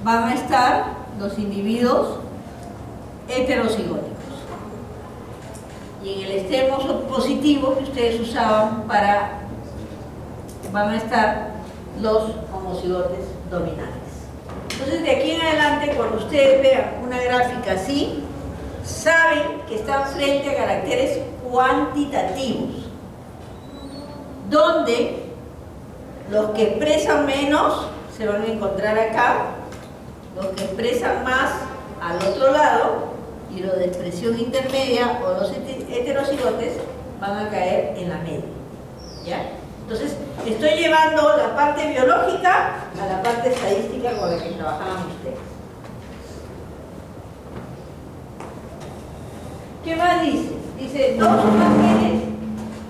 van a estar los individuos heterocigóticos. Y en el extremo positivo que ustedes usaban van a estar los homocigotes dominantes. Entonces, de aquí en adelante, cuando ustedes vean una gráfica así, saben que están frente a caracteres cuantitativos, donde los que expresan menos se van a encontrar acá, los que expresan más al otro lado, y los de expresión intermedia o los heterocigotes van a caer en la media. ¿Ya? Entonces, estoy llevando la parte biológica a la parte estadística con la que trabajaban ustedes. ¿Qué más dice? Dice, dos o más genes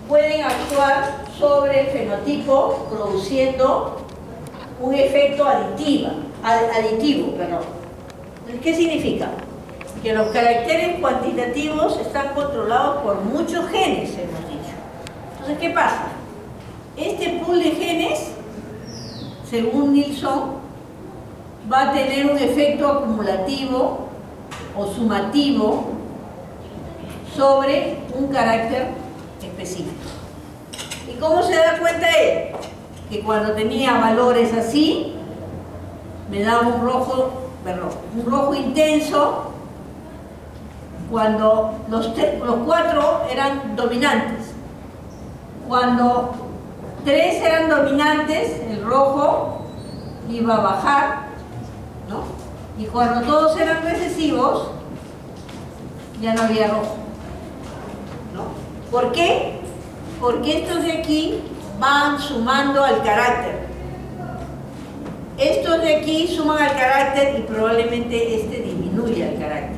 pueden actuar sobre el fenotipo produciendo un efecto aditivo. ¿Qué significa? Que los caracteres cuantitativos están controlados por muchos genes, hemos dicho. Entonces, ¿qué pasa? Este pool de genes, según Nilsson, va a tener un efecto acumulativo o sumativo sobre un carácter específico. ¿Y cómo se da cuenta él? Que cuando tenía valores así, me daba un rojo intenso cuando los 4 eran dominantes. Cuando 3 eran dominantes, el rojo iba a bajar, ¿no? Y cuando todos eran recesivos, ya no había rojo, ¿no? ¿Por qué? Porque estos de aquí van sumando al carácter. Estos de aquí suman al carácter y probablemente este disminuya el carácter.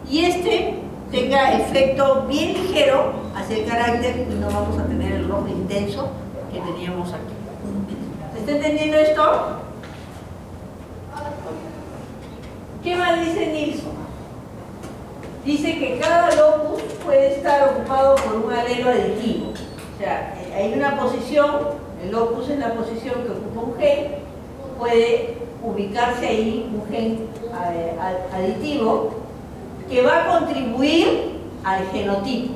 Y este tenga efecto bien ligero hacia el carácter y no vamos a tener el rojo intenso que teníamos aquí. ¿Se está entendiendo esto? ¿Qué más dice Nilsson? Dice que cada locus puede estar ocupado por un alelo aditivo. O sea, hay una posición, el locus es la posición que ocupa un gen, puede ubicarse ahí un gen aditivo que va a contribuir al genotipo.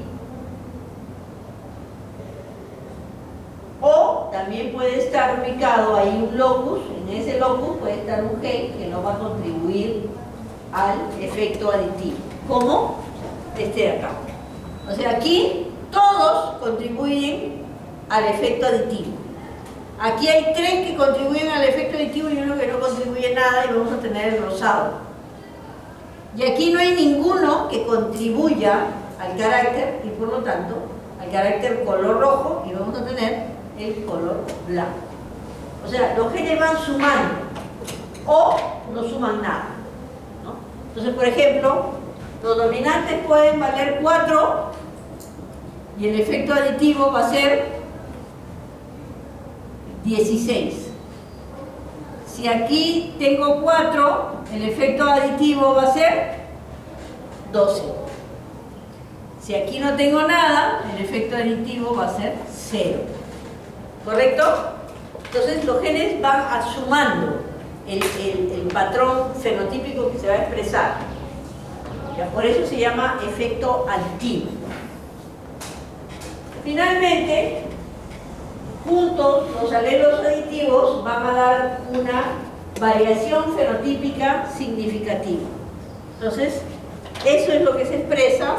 O también puede estar ubicado ahí un locus, en ese locus puede estar un gen que no va a contribuir al efecto aditivo. ¿Cómo? Este de acá. O sea, aquí todos contribuyen al efecto aditivo. Aquí hay 3 que contribuyen al efecto aditivo y uno que no contribuye nada, y vamos a tener el rosado. Y aquí no hay ninguno que contribuya al carácter y por lo tanto al carácter color rojo, y vamos a tener el color blanco. O sea, los genes van sumando o no suman nada, ¿no? Entonces, por ejemplo, los dominantes pueden valer 4 y el efecto aditivo va a ser 16. Si aquí tengo 4, el efecto aditivo va a ser 12. Si aquí no tengo nada, el efecto aditivo va a ser 0. ¿Correcto? Entonces los genes van sumando el patrón fenotípico que se va a expresar. ¿Ya? Por eso se llama efecto aditivo. Finalmente, juntos los alelos aditivos van a dar una variación fenotípica significativa. Entonces, eso es lo que se expresa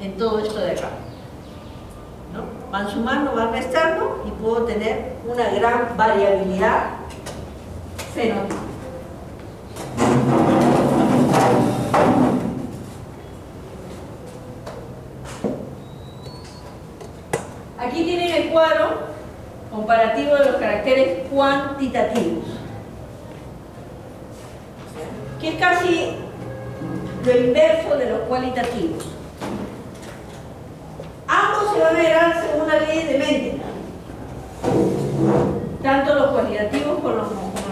en todo esto de acá, ¿no? Van sumando, van restando y puedo tener una gran variabilidad fenotípica. Aquí tienen el cuadro comparativo de los caracteres cuantitativos, que es casi lo inverso de los cualitativos. Ambos se van a heredar según la ley de Mendel, tanto los cualitativos como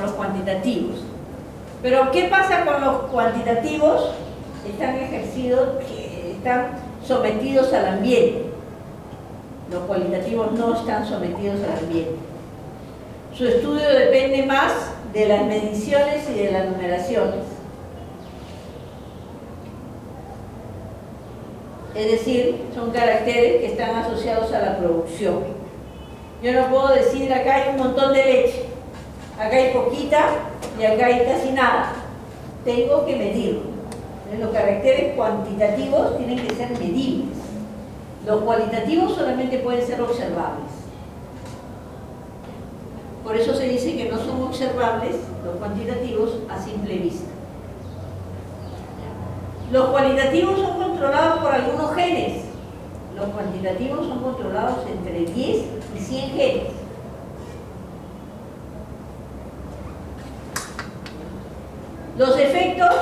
los cuantitativos. Pero ¿qué pasa con los cuantitativos? Están sometidos al ambiente. Los cualitativos no están sometidos al ambiente. Su estudio depende más de las mediciones y de las numeraciones. Es decir, son caracteres que están asociados a la producción. Yo no puedo decir acá hay un montón de leche, acá hay poquita y acá hay casi nada. Tengo que medirlo. Los caracteres cuantitativos tienen que ser medibles. Los cualitativos solamente pueden ser observables. Por eso se dice que no son observables los cuantitativos a simple vista. Los cualitativos son controlados por algunos genes. Los cuantitativos son controlados entre 10 y 100 genes. Los efectos,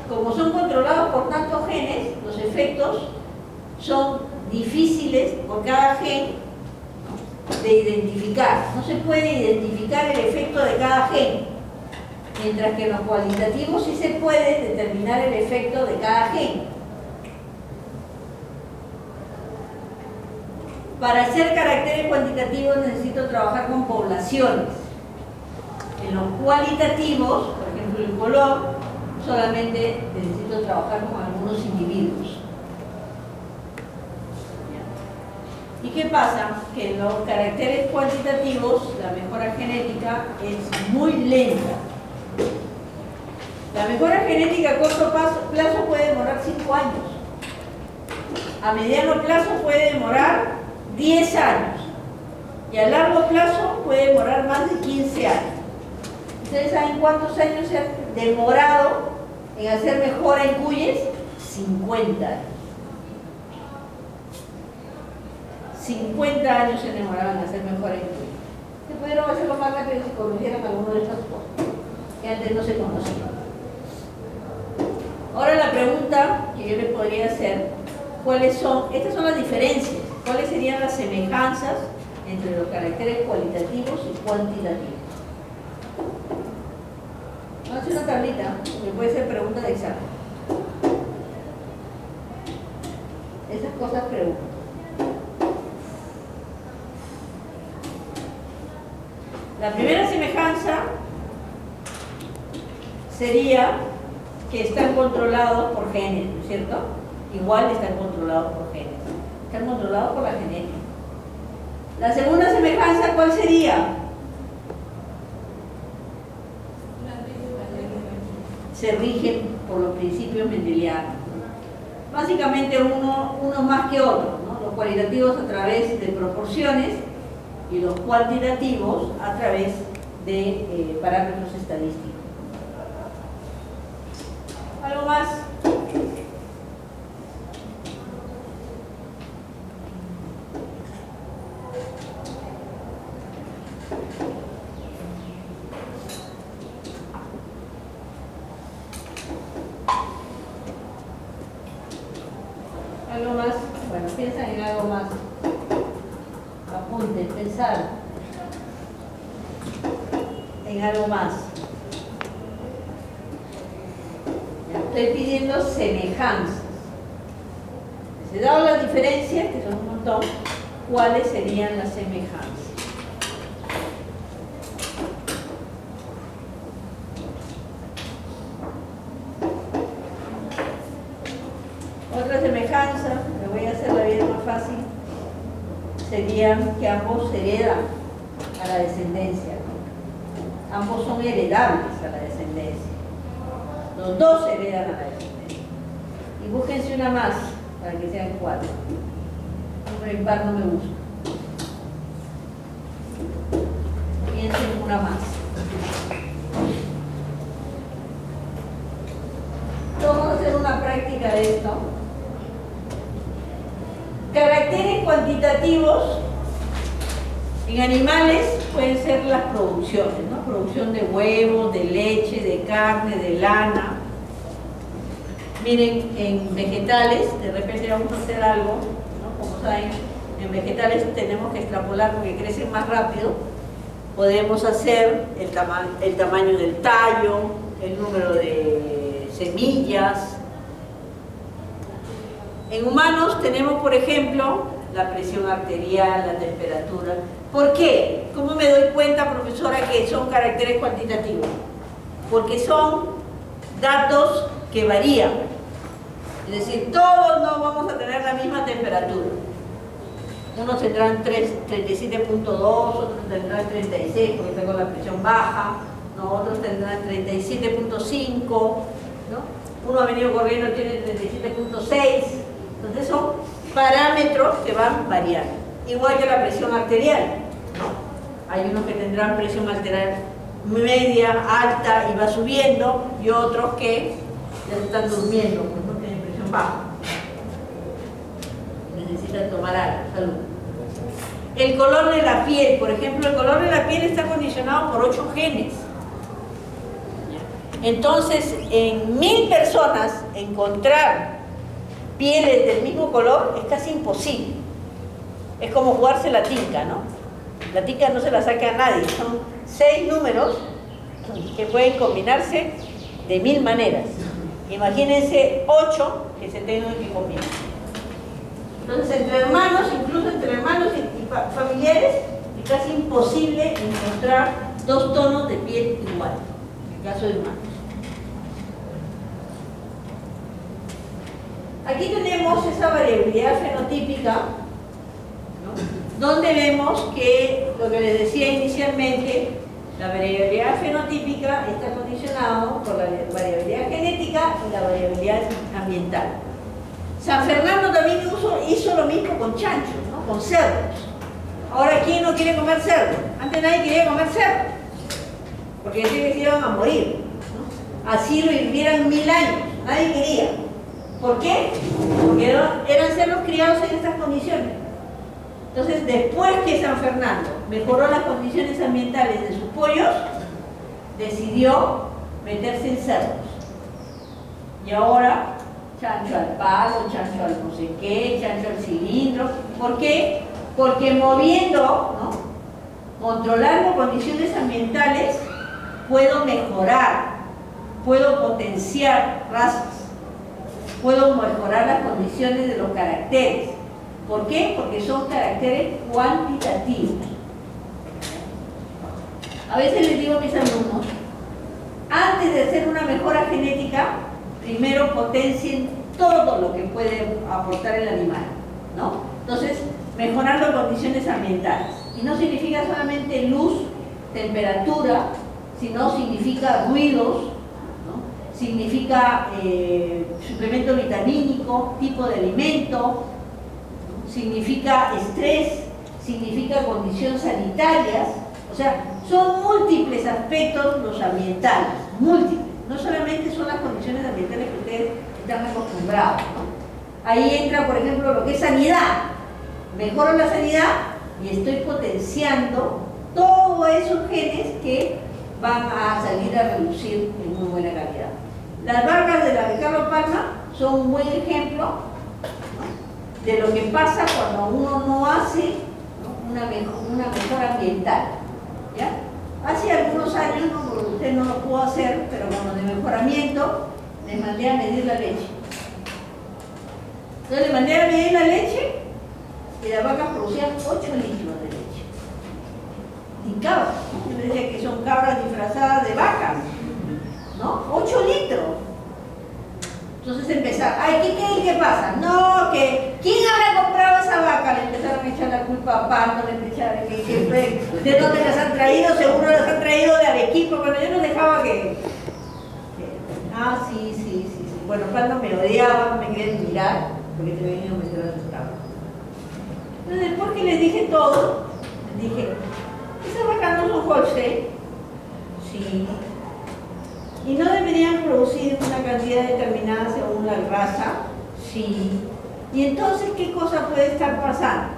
como son controlados por tantos genes, los efectos son difíciles por cada gen de identificar. No se puede identificar el efecto de cada gen, mientras que en los cualitativos sí se puede determinar el efecto de cada gen. Para hacer caracteres cuantitativos necesito trabajar con poblaciones. En los cualitativos, por ejemplo el color, solamente necesito trabajar con algunos individuos. ¿Y qué pasa? Que en los caracteres cuantitativos la mejora genética es muy lenta. La mejora genética a corto plazo puede demorar 5 años. A mediano plazo puede demorar 10 años. Y a largo plazo puede demorar más de 15 años. ¿Ustedes saben cuántos años se ha demorado en hacer mejora en cuyes? 50 años. 50 años se demoraban en hacer mejora en cuyes. Se pudieron hacerlo más rápido si conocieran alguna de estas cosas, que antes no se conocían. Ahora la pregunta que yo les podría hacer, ¿cuáles son? Estas son las diferencias. ¿Cuáles serían las semejanzas entre los caracteres cualitativos y cuantitativos? Vamos a hacer una tablita, que puede ser pregunta de examen. Esas cosas preguntan. La primera semejanza sería que están controlados por genes, ¿no es cierto? Igual están controlados por genes. Están controlados por la genética. La segunda semejanza, ¿cuál sería? Se rigen por los principios mendelianos. Básicamente uno más que otro, ¿no? Los cualitativos a través de proporciones y los cuantitativos a través de parámetros estadísticos. ¿Algo más? ¿Algo más? Bueno, piensan en algo más. Apunten, pensar en algo más. Estoy pidiendo semejanzas. Si dado las diferencias, que son un montón, ¿cuáles serían las semejanzas? Otra semejanza, me voy a hacer la vida más fácil, sería que ambos heredan a la descendencia, ¿no? Ambos son heredables a la descendencia. Los dos heredan a la descendencia. Y búsquense una más para que sean 4. Un número impar no me gusta. Piensen una más. Vamos a hacer una práctica de esto. Caracteres cuantitativos en animales pueden ser las producciones, ¿no? Producción de huevos, de leche, de carne, de lana. Miren, en vegetales, de repente vamos a hacer algo, ¿no? Como saben, en vegetales tenemos que extrapolar porque crecen más rápido. Podemos hacer el tamaño del tallo, el número de semillas. En humanos tenemos, por ejemplo, la presión arterial, la temperatura. ¿Por qué? ¿Cómo me doy cuenta, profesora, que son caracteres cuantitativos? Porque son datos que varían. Es decir, todos no vamos a tener la misma temperatura. Unos tendrán 37.2, otros tendrán 36 porque tengo la presión baja, ¿no? Otros tendrán 37.5, ¿no? Uno ha venido corriendo tiene 37.6. Entonces son parámetros que van variando. Igual que la presión arterial, ¿no? Hay unos que tendrán presión arterial media, alta y va subiendo, y otros que ya están durmiendo, pues no tienen presión baja. Necesitan tomar algo. Salud. El color de la piel, por ejemplo, el color de la piel está condicionado por 8 genes. Entonces, en 1000 personas encontrar pieles del mismo color es casi imposible. Es como jugarse la tinca, ¿no? La tinca no se la saca a nadie. Son 6 números que pueden combinarse de 1000 maneras. Imagínense 8 que se tengan que combinar. Entonces, entre hermanos, incluso entre hermanos y familiares, es casi imposible encontrar 2 tonos de piel igual, en el caso de humanos. Aquí tenemos esa variabilidad fenotípica, ¿no? Donde vemos que, lo que les decía inicialmente, la variabilidad fenotípica está condicionado por la variabilidad genética y la variabilidad ambiental. San Fernando también hizo lo mismo con chanchos, ¿no? Con cerdos. Ahora, ¿quién no quiere comer cerdo? Antes nadie quería comer cerdo, porque decían que se iban a morir, ¿no? Así lo vivieran 1000 años, nadie quería. ¿Por qué? Porque eran cerdos criados en estas condiciones. Entonces, después que San Fernando mejoró las condiciones ambientales de sus pollos, decidió meterse en cerdos. Y ahora, chancho al palo, chancho al no sé qué, chancho al cilindro. ¿Por qué? Porque moviendo, ¿no? Controlando condiciones ambientales, puedo mejorar, puedo potenciar razas, puedo mejorar las condiciones de los caracteres. ¿Por qué? Porque son caracteres cuantitativos. A veces les digo a mis alumnos, antes de hacer una mejora genética, primero potencien todo lo que puede aportar el animal, ¿no? Entonces, mejorando condiciones ambientales. Y no significa solamente luz, temperatura, sino significa ruidos, ¿no? Significa suplemento vitamínico, tipo de alimento, ¿no? Significa estrés, significa condiciones sanitarias. O sea, son múltiples aspectos los ambientales, múltiples. No solamente son las condiciones ambientales que ustedes están acostumbrados, ¿no? Ahí entra, por ejemplo, lo que es sanidad. Mejoro la sanidad y estoy potenciando todos esos genes que van a salir a reducir en muy buena calidad. Las vacas de la de Carlos Palma son un buen ejemplo, ¿no? De lo que pasa cuando uno no hace, ¿no? una mejora ambiental, ¿ya? Hace algunos años, ¿no? Porque usted no lo pudo hacer, pero con lo de mejoramiento, le mandé a medir la leche. Entonces le mandé a medir la leche y las vacas producían 8 litros de leche. Y cabras, yo le decía que son cabras disfrazadas de vacas, ¿no? 8 litros. Entonces empezaron, ay, ¿qué creen que pasa? No, que ¿quién habrá comprado esa vaca? Le empezaron a echar la culpa a Pato, le empezaron que ¿de dónde las han traído? Seguro las han traído de Arequipa, cuando yo no dejaba que sí. Bueno, Pato me odiaba, no me querían mirar, porque te venían a meter a sus cabras. Entonces, después que les dije todo, les dije, ¿esas vacas no son Holstein? Sí. ¿Y no deberían producir una cantidad determinada según la raza? Sí. ¿Y entonces qué cosa puede estar pasando?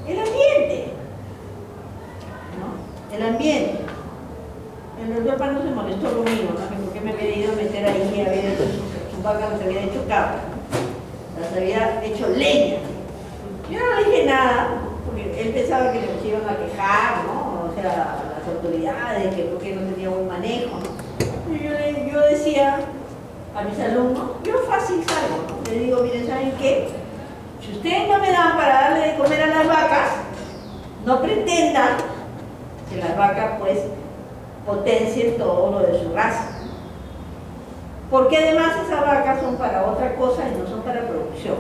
El ambiente, ¿no? El ambiente. El doctor Pano se molestó conmigo, ¿no? ¿Por qué me había ido a meter ahí y había hecho sus vacas las había hecho cabra? Las había hecho leña. Yo no le dije nada, porque él pensaba que nos iban a quejar, ¿no? O sea, las autoridades, que porque no tenía buen manejo, ¿no? Y yo decía a mis alumnos, yo fácil salgo, ¿no? Les digo, miren, ¿saben qué? Si ustedes no me dan para darle de comer a las vacas, no pretendan que las vacas pues potencien todo lo de su raza. Porque además esas vacas son para otra cosa y no son para producción.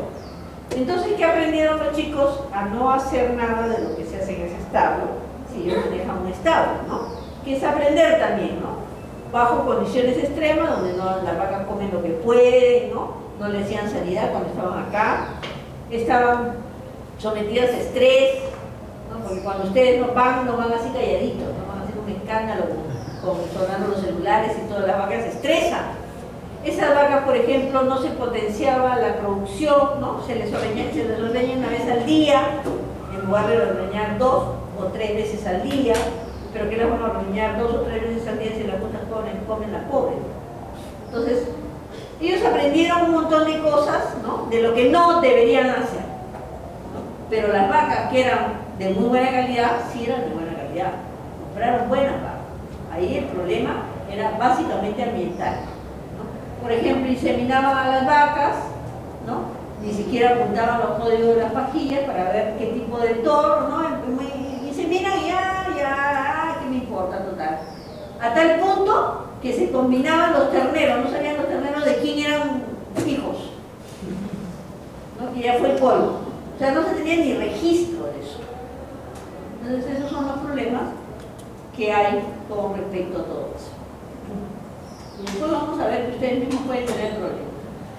Entonces, ¿qué aprendieron los chicos? A no hacer nada de lo que se hace en ese establo, si ellos manejan un establo, ¿no? Que es aprender también, ¿no? Bajo condiciones extremas, donde las vacas comen lo que pueden, ¿no? No les hacían sanidad cuando estaban acá, estaban sometidas a estrés, ¿no? Porque cuando ustedes no van así calladitos, no van a hacer un escándalo con sonando los celulares y todas las vacas se estresan. Esas vacas, por ejemplo, no se potenciaba la producción, ¿no? Se les ordeña una vez al día, en lugar de ordeñar 2 o 3 veces al día, pero que las van a ordeñar 2 o 3 veces al día si las putas comen las pobres. Entonces, ellos aprendieron un montón de cosas, ¿no? De lo que no deberían hacer, ¿no? Pero las vacas que eran de muy buena calidad, sí eran de buena calidad, compraron buenas vacas. Ahí el problema era básicamente ambiental. Por ejemplo, inseminaban a las vacas, ¿no? Ni siquiera apuntaban los códigos de las pajillas para ver qué tipo de toro, ¿no? Inseminan y ya, ¿qué me importa, total? A tal punto que se combinaban los terneros, no sabían los terneros de quién eran hijos, ¿no? Que ya fue el polvo. O sea, no se tenía ni registro de eso. Entonces, esos son los problemas que hay con respecto a todo eso. Y después vamos a ver que ustedes mismos pueden tener problemas.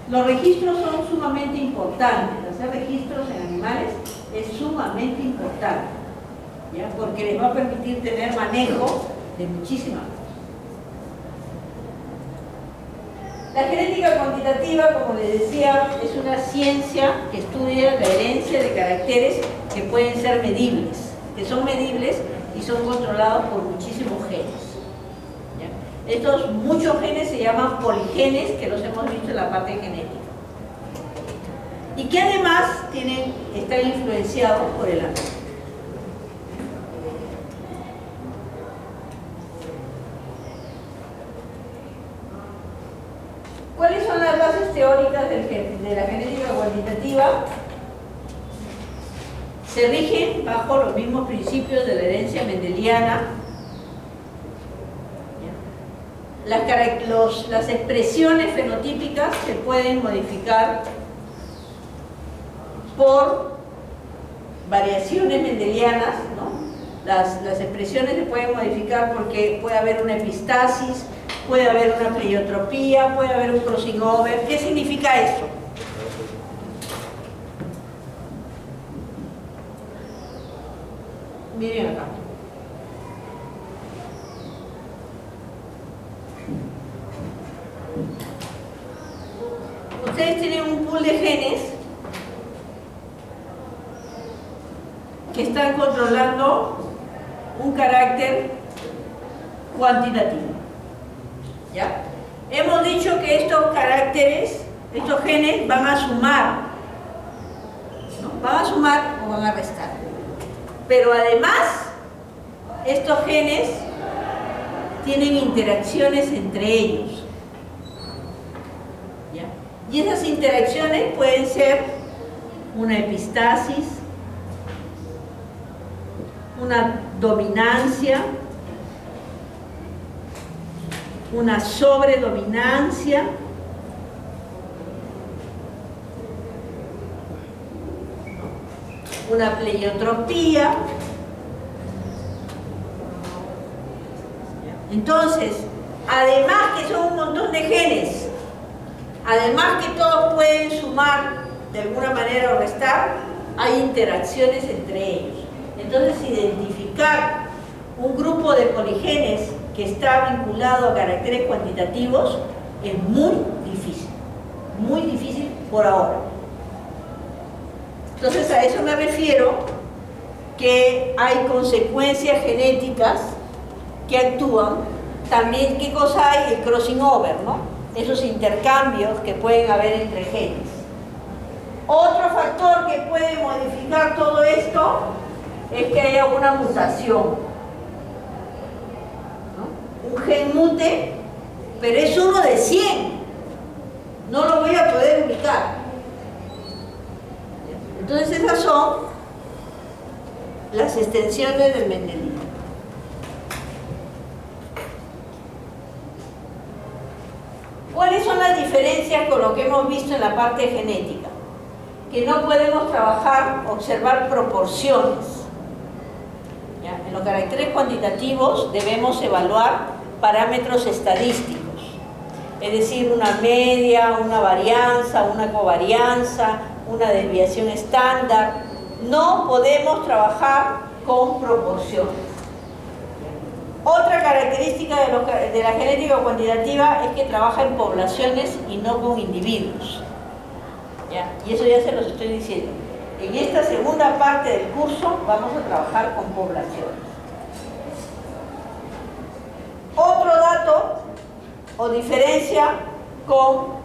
Los registros son sumamente importantes. Hacer registros en animales es sumamente importante, ¿ya? Porque les va a permitir tener manejo de muchísimas cosas. La genética cuantitativa, como les decía, es una ciencia que estudia la herencia de caracteres que pueden ser medibles, que son medibles y son controlados por muchísimos genes. Estos muchos genes se llaman poligenes, que los hemos visto en la parte genética. Y que además están influenciados por el ambiente. ¿Cuáles son las bases teóricas de la genética cuantitativa? Se rigen bajo los mismos principios de la herencia mendeliana. Las expresiones fenotípicas se pueden modificar por variaciones mendelianas, ¿no? Las expresiones se pueden modificar porque puede haber una epistasis, puede haber una pleiotropía, puede haber un crossing over. ¿Qué significa esto? Miren acá. Ustedes tienen un pool de genes que están controlando un carácter cuantitativo, ¿ya? Hemos dicho que estos caracteres, estos genes van a sumar, ¿no? Van a sumar o van a restar. Pero además, estos genes tienen interacciones entre ellos. ¿Ya? Y esas interacciones pueden ser una epistasis, una dominancia, una sobredominancia, una pleiotropía. Entonces, además que son un montón de genes, además que todos pueden sumar de alguna manera o restar, hay interacciones entre ellos. Entonces, identificar un grupo de poligenes que está vinculado a caracteres cuantitativos es muy difícil por ahora. Entonces, a eso me refiero, que hay consecuencias genéticas que actúan. También, ¿qué cosa hay? El crossing over, ¿no? Esos intercambios que pueden haber entre genes. Otro factor que puede modificar todo esto es que haya una mutación, ¿no? Un gen mute, pero es uno de 100. No lo voy a poder ubicar. Entonces esas son las extensiones del Mendeleev. ¿Cuáles son las diferencias con lo que hemos visto en la parte genética? Que no podemos observar proporciones. ¿Ya? En los caracteres cuantitativos debemos evaluar parámetros estadísticos, es decir, una media, una varianza, una covarianza, una desviación estándar. No podemos trabajar con proporciones. Otra característica de la genética cuantitativa es que trabaja en poblaciones y no con individuos. ¿Ya? Y eso ya se los estoy diciendo. En esta segunda parte del curso vamos a trabajar con poblaciones. Otro dato o diferencia con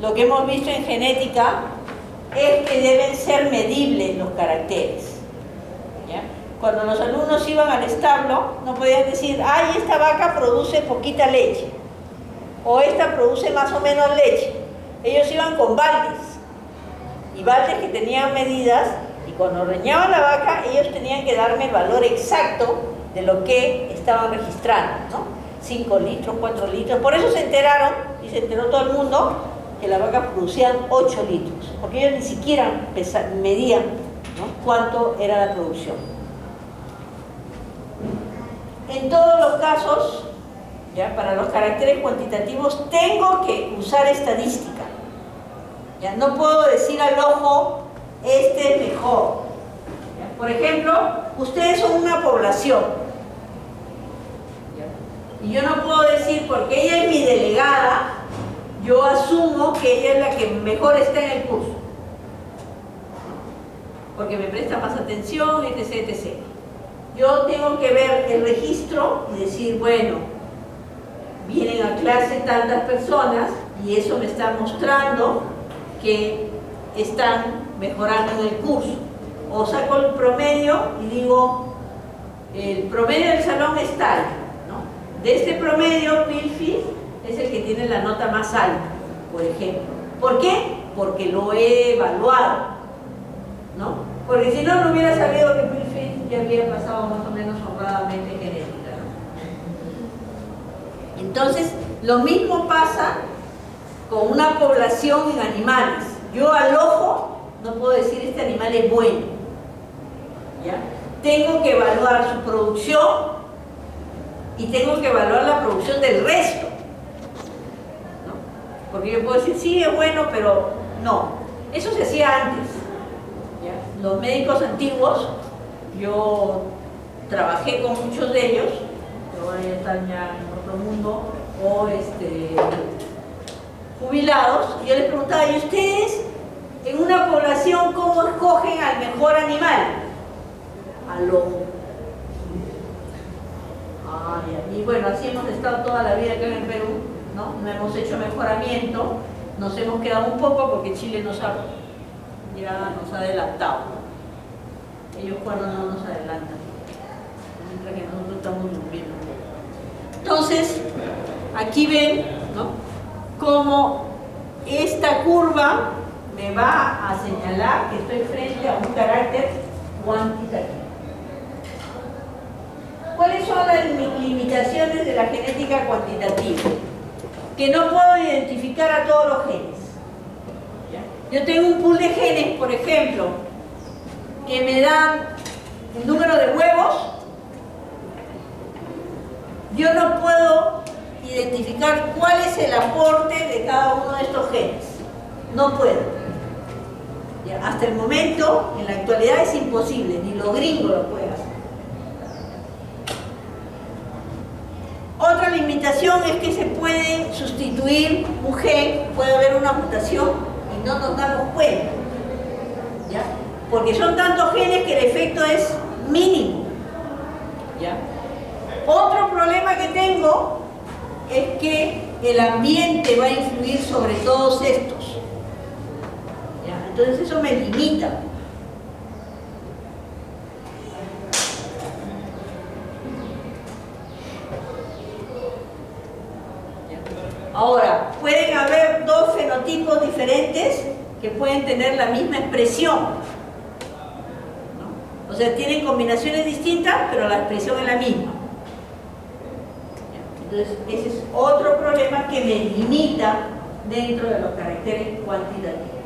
lo que hemos visto en genética es que deben ser medibles los caracteres. ¿Ya? Cuando los alumnos iban al establo, no podían decir, ay, esta vaca produce poquita leche, o esta produce más o menos leche. Ellos iban con baldes, y baldes que tenían medidas, y cuando ordeñaban la vaca, ellos tenían que darme el valor exacto de lo que estaban registrando, ¿no? 5 litros, 4 litros. Por eso se enteraron, y se enteró todo el mundo, que las vacas producían 8 litros, porque ellos ni siquiera medían, ¿no?, cuánto era la producción. En todos los casos, ¿ya?, para los caracteres cuantitativos, tengo que usar estadística. ¿Ya? No puedo decir al ojo, este es mejor. ¿Ya? Por ejemplo, ustedes son una población. ¿Ya? Y yo no puedo decir, porque ella es mi delegada, yo asumo que ella es la que mejor está en el curso. Porque me presta más atención, etc, etc. Yo tengo que ver el registro y decir, bueno, vienen a clase tantas personas y eso me está mostrando que están mejorando en el curso. O saco el promedio y digo, el promedio del salón es tal, ¿no? De este promedio, Pilfield es el que tiene la nota más alta, por ejemplo. ¿Por qué? Porque lo he evaluado, ¿no? Porque si no, no hubiera sabido que Pilfield ya había pasado más o menos honradamente en genética, ¿no? Entonces, lo mismo pasa con una población en animales. Yo al ojo no puedo decir este animal es bueno. ¿Ya? Tengo que evaluar su producción y tengo que evaluar la producción del resto, ¿no? Porque yo puedo decir, sí, es bueno, pero no. Eso se hacía antes. ¿Ya? Los médicos antiguos, yo trabajé con muchos de ellos, que ahora ya están ya en otro mundo, o jubilados, y yo les preguntaba, ¿y ustedes en una población cómo escogen al mejor animal? Al ojo. Y bueno, así hemos estado toda la vida acá en el Perú, ¿no? No hemos hecho mejoramiento, nos hemos quedado un poco porque Chile ya nos ha adelantado, ¿no? Ellos cuando no nos adelantan, mientras que nosotros estamos durmiendo. Entonces, aquí ven, ¿no?, cómo esta curva me va a señalar que estoy frente a un carácter cuantitativo. ¿Cuáles son las limitaciones de la genética cuantitativa? Que no puedo identificar a todos los genes. ¿Ya? Yo tengo un pool de genes, por ejemplo, que me dan el número de huevos. Yo no puedo identificar cuál es el aporte de cada uno de estos genes. No puedo. ¿Ya? Hasta el momento, en la actualidad es imposible, ni los gringos lo pueden hacer. Otra limitación es que se puede sustituir un gen, puede haber una mutación y no nos damos cuenta. ¿Ya? Porque son tantos genes que el efecto es mínimo. ¿Ya? Otro problema que tengo es que el ambiente va a influir sobre todos estos. ¿Ya? Entonces eso me limita. ¿Ya? Ahora, pueden haber dos fenotipos diferentes que pueden tener la misma expresión. sea, tienen combinaciones distintas, pero la expresión es la misma. Entonces, ese es otro problema que me limita dentro de los caracteres cuantitativos.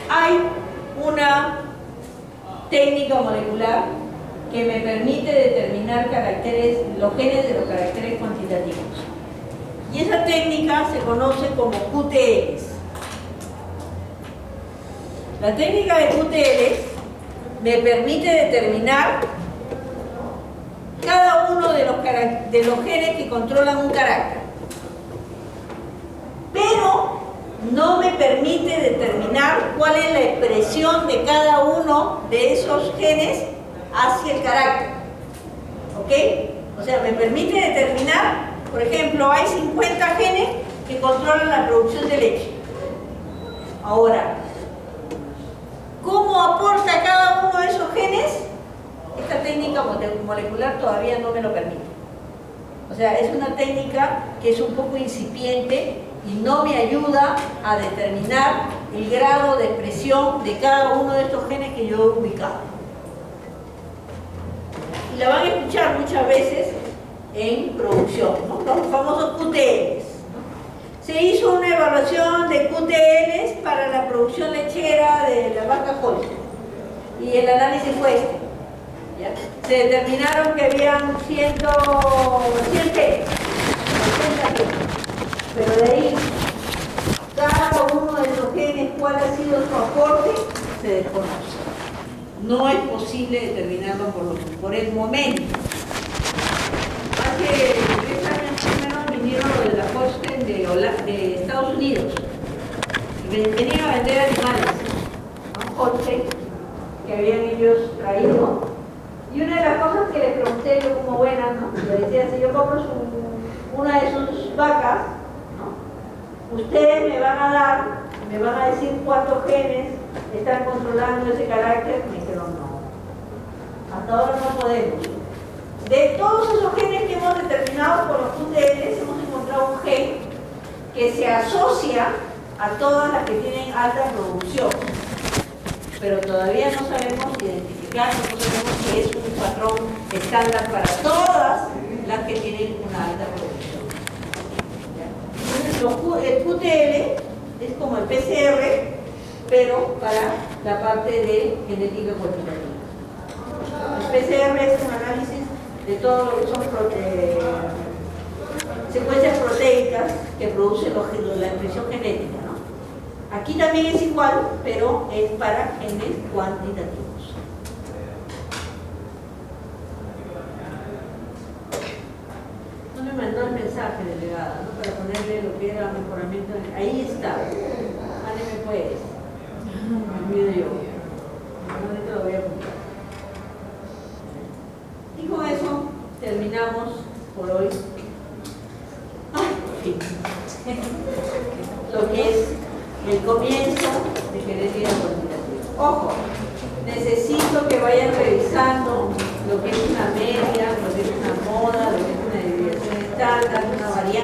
Hay una técnica molecular que me permite determinar caracteres, los genes de los caracteres cuantitativos. Y esa técnica se conoce como QTLs. La técnica de QTLs me permite determinar cada uno de los genes que controlan un carácter. Pero no me permite determinar cuál es la expresión de cada uno de esos genes hacia el carácter. ¿Ok? O sea, me permite determinar, por ejemplo, hay 50 genes que controlan la producción de leche. Ahora, ¿cómo aporta cada uno de esos genes? Esta técnica molecular todavía no me lo permite. O sea, es una técnica que es un poco incipiente y no me ayuda a determinar el grado de expresión de cada uno de estos genes que yo he ubicado. Y la van a escuchar muchas veces en producción, ¿no? Los famosos QTLs, ¿no? Se hizo una evaluación de QTLs para la producción lechera de la vaca Holstein y el análisis fue este, ¿ya? Se determinaron que habían 100 genes, 80 genes. Pero de ahí, cada uno de esos genes, cuál ha sido su aporte, se desconoce. No es posible determinarlo por el momento. Hace 3 años primero vinieron los de la Holstein de Estados Unidos. Venían a vender animales, ¿no? Holstein, que habían ellos traído. Y una de las cosas que les pregunté yo como buena, ¿no? Le decía, si yo compro una de sus vacas, ustedes me van a dar, me van a decir cuántos genes están controlando ese carácter. Me dijeron no, hasta ahora no podemos. De todos esos genes que hemos determinado por los QTLs, hemos encontrado un gen que se asocia a todas las que tienen alta producción, pero todavía no sabemos identificar, no sabemos si es un patrón estándar para todas las que tienen una alta producción. El QTL es como el PCR, pero para la parte de genética cuantitativa. El PCR es un análisis de todo lo que son secuencias proteicas que producen la expresión genética, ¿no? Aquí también es igual, pero es para genes cuantitativos. Me mandó el mensaje delegada, ¿no? Para ponerle lo que era mejoramiento. Ahí está. Mándeme pues. Me olvido yo. Ahorita lo voy a apuntar. Y con eso terminamos por hoy. Ay, lo que es el comienzo de genética cuantitativa. Ojo, necesito que vayan revisando lo que es una media, lo que es una moda, lo que es una desviación estándar, una variante.